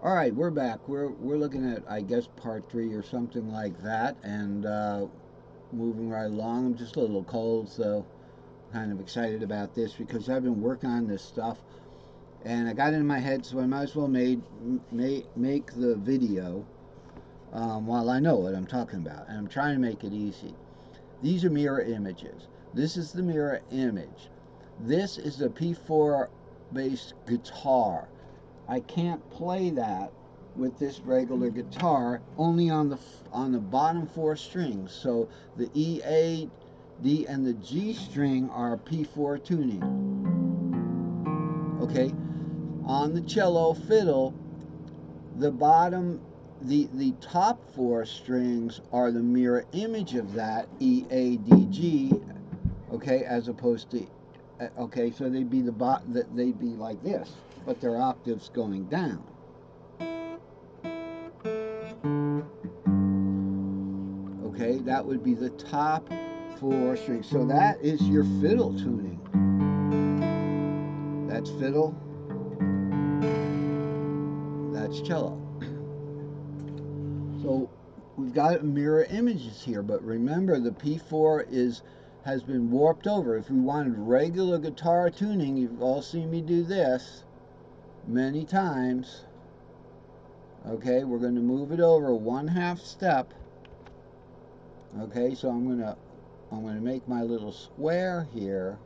All right, we're back. We're looking at, I guess, part 3 or something like that, and moving right along. I'm just a little cold, so kind of excited about this because I've been working on this stuff, and I got it in my head, so I might as well make the video while I know what I'm talking about, and I'm trying to make it easy. These are mirror images. This is the mirror image. This is a P4 based guitar. I can't play that with this regular guitar, only on the bottom 4 strings. So the E, A, D, and the G string are P4 tuning. Okay, on the cello fiddle, the bottom, the top 4 strings are the mirror image of that E, A, D, G. Okay, as opposed to okay, so they'd be they'd be like this, but their octaves going down. Okay, that would be the top 4 strings. So that is your fiddle tuning. That's fiddle. That's cello. So we've got mirror images here, but remember the P4 has been warped over. If we wanted regular guitar tuning, you've all seen me do this many times. Okay, we're going to move it over 1/2 step. Okay, so I'm going to make my little square here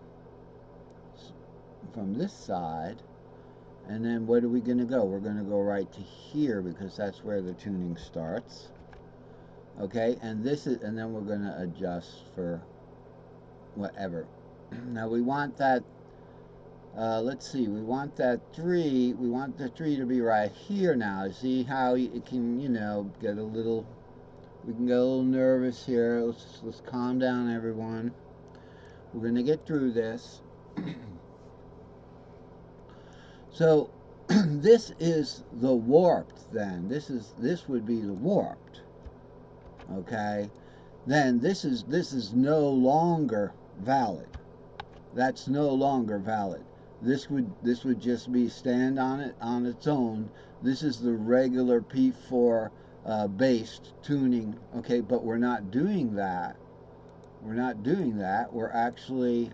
from this side, and then where are we going to go? We're going to go right to here because that's where the tuning starts. Okay, and then we're going to adjust for whatever. Now we want that, let's see, we want the 3 to be right here now. See how it can, get a little, we can get a little nervous here. Let's calm down, everyone. We're going to get through this. So this is the warped then. This would be the warped. Okay? Then this is no longer valid. That's no longer valid. This would just be stand on it on its own. This is the regular P4 based tuning. Okay, but we're not doing that. We're not doing that. We're actually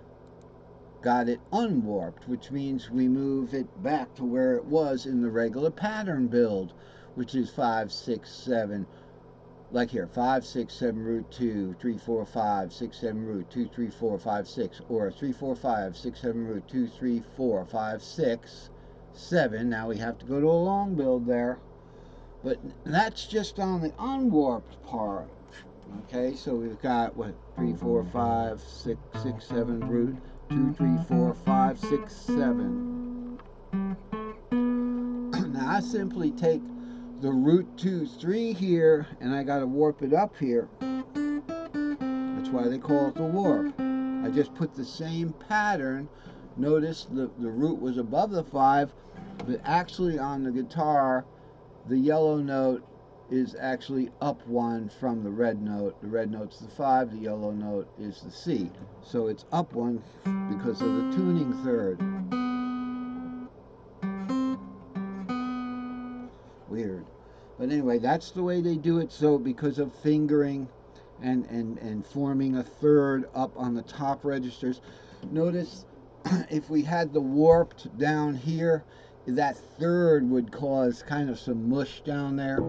got it unwarped, which means we move it back to where it was in the regular pattern build, which is 5, 6, 7. Like here, 5, 6, 7, root 2, 3, 4, 5, 6, 7, root 2, 3, 4, 5, 6, or 3, 4, 5, 6, 7, root 2, 3, 4, 5, 6, 7. Now we have to go to a long build there, but that's just on the unwarped part. Okay, so we've got what, 3, 4, 5, 6, 6, 7, root 2, 3, 4, 5, 6, 7. Now I simply take the root 2, 3 here, and I got to warp it up here. That's why they call it the warp. I just put the same pattern. Notice the root was above the 5, but actually on the guitar, the yellow note is actually up 1 from the red note. The red note's the 5, the yellow note is the C. So it's up 1 because of the tuning third. Weird. But anyway, that's the way they do it. So because of fingering and forming a third up on the top registers, notice if we had the warped down here, that third would cause kind of some mush down there.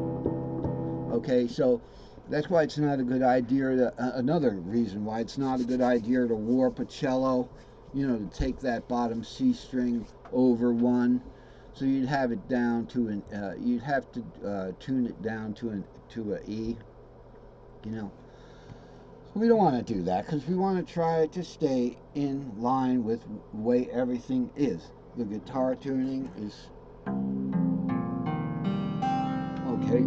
Okay, so that's why it's not a good idea to, another reason why it's not a good idea to warp a cello, to take that bottom C string over 1. So you'd have it down to an, you'd have to tune it down to an E, So we don't want to do that because we want to try to stay in line with the way everything is. The guitar tuning is okay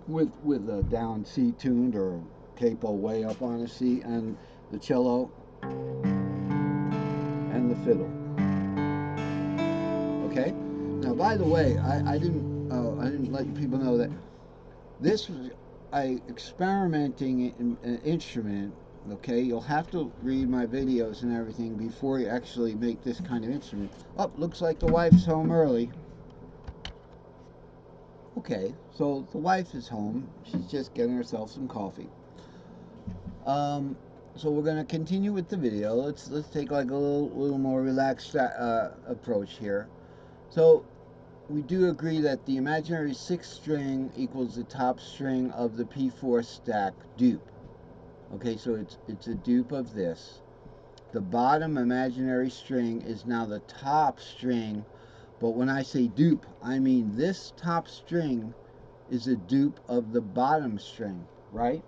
with a down C tuned or capo way up on a C, and the cello and the fiddle. Okay. Now, by the way, I didn't let people know that this was experimenting in an instrument. Okay, you'll have to read my videos and everything before you actually make this kind of instrument. Oh, looks like the wife's home early. Okay, so the wife is home. She's just getting herself some coffee. So we're gonna continue with the video. Let's take like a little more relaxed approach here. So we do agree that the imaginary sixth string equals the top string of the P4 stack dupe. Okay, so it's a dupe of this. The bottom imaginary string is now the top string, but when I say dupe, I mean this top string is a dupe of the bottom string, right?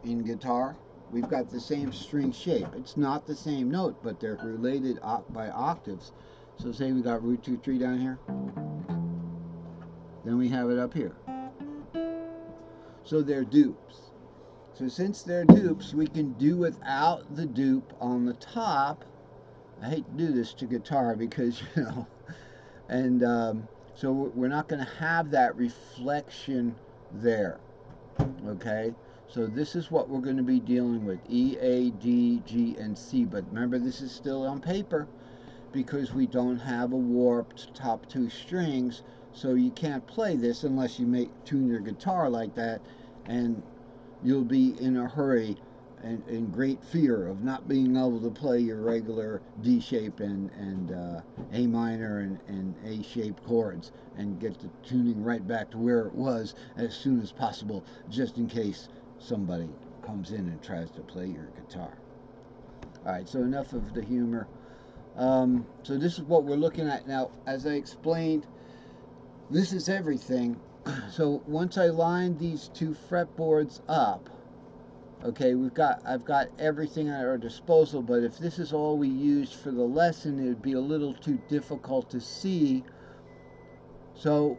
In guitar, we've got the same string shape. It's not the same note, but they're related by octaves. So say we got root 2 3 down here, then we have it up here. So they're dupes. So since they're dupes, we can do without the dupe on the top. I hate to do this to guitar because, you know, and so we're not going to have that reflection there. Okay, so this is what we're going to be dealing with: E, A, D, G, and C. But remember, this is still on paper because we don't have a warped top two strings, so you can't play this unless you tune your guitar like that, and you'll be in a hurry and in great fear of not being able to play your regular D shape and A minor and A shape chords and get the tuning right back to where it was as soon as possible, just in case somebody comes in and tries to play your guitar. Alright, so enough of the humor. So this is what we're looking at now. As I explained, this is everything. So once I line these two fretboards up, okay, I've got everything at our disposal, but if this is all we used for the lesson, it would be a little too difficult to see. So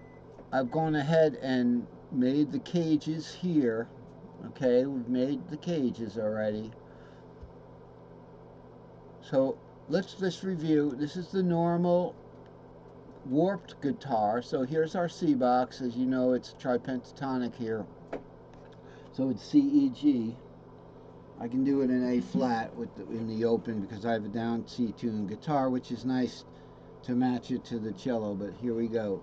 I've gone ahead and made the cages here. Okay, we've made the cages already. So let's just review. This is the normal warped guitar. So here's our C box. As you know, it's tripentatonic here. So it's C, E, G. I can do it in A flat in the open because I have a down C tuned guitar, which is nice to match it to the cello. But here we go.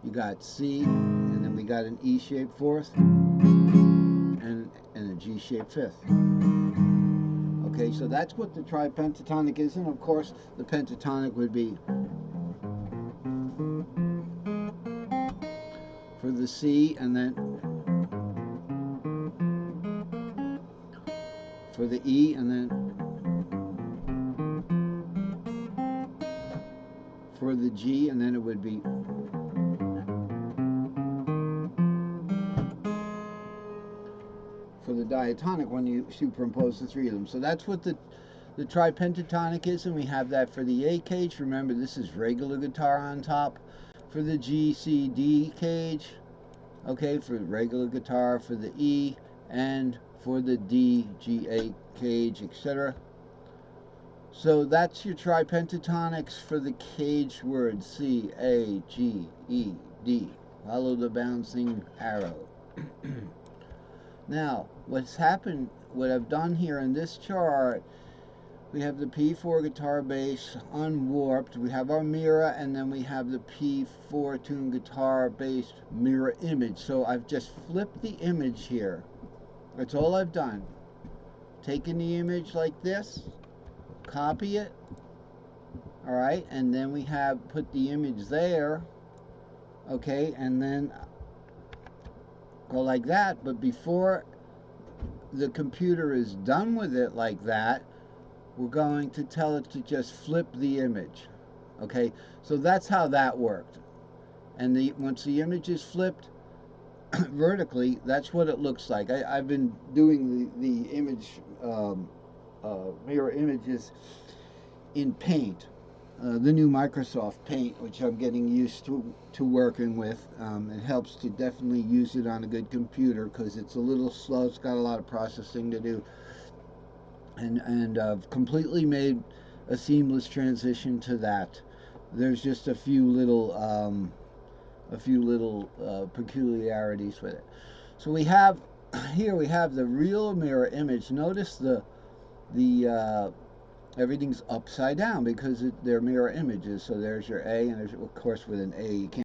You got C, and then we got an E shaped fourth, and a G shaped fifth. Okay, so that's what the tripentatonic is, and of course the pentatonic would be for the C, and then for the E, and then for the G, and then it would be for the diatonic when you superimpose the three of them. So that's what the tripentatonic is, and we have that for the A cage. Remember, this is regular guitar on top. For the G, C, D cage, okay, for regular guitar, for the E, and for the D, G, A cage, etc. So that's your tripentatonics for the cage words C, A, G, E, D. Follow the bouncing arrow. Now, what I've done here in this chart, we have the P4 guitar bass unwarped, we have our mirror, and then we have the P4 tuned guitar bass mirror image. So I've just flipped the image here. That's all I've done. Taken the image like this, copy it, alright, and then we have put the image there, okay, and then go like that. But before the computer is done with it like that, we're going to tell it to just flip the image. Okay, so that's how that worked. And once the image is flipped vertically, that's what it looks like. I've been doing the image mirror images in Paint, the new Microsoft Paint, which I'm getting used to working with. It helps to definitely use it on a good computer because it's a little slow. It's got a lot of processing to do. And I've completely made a seamless transition to that. There's just a few little peculiarities with it. So we have here we have the real mirror image. Notice the everything's upside down because they're mirror images. So there's your A, and there's, of course, with an A you can't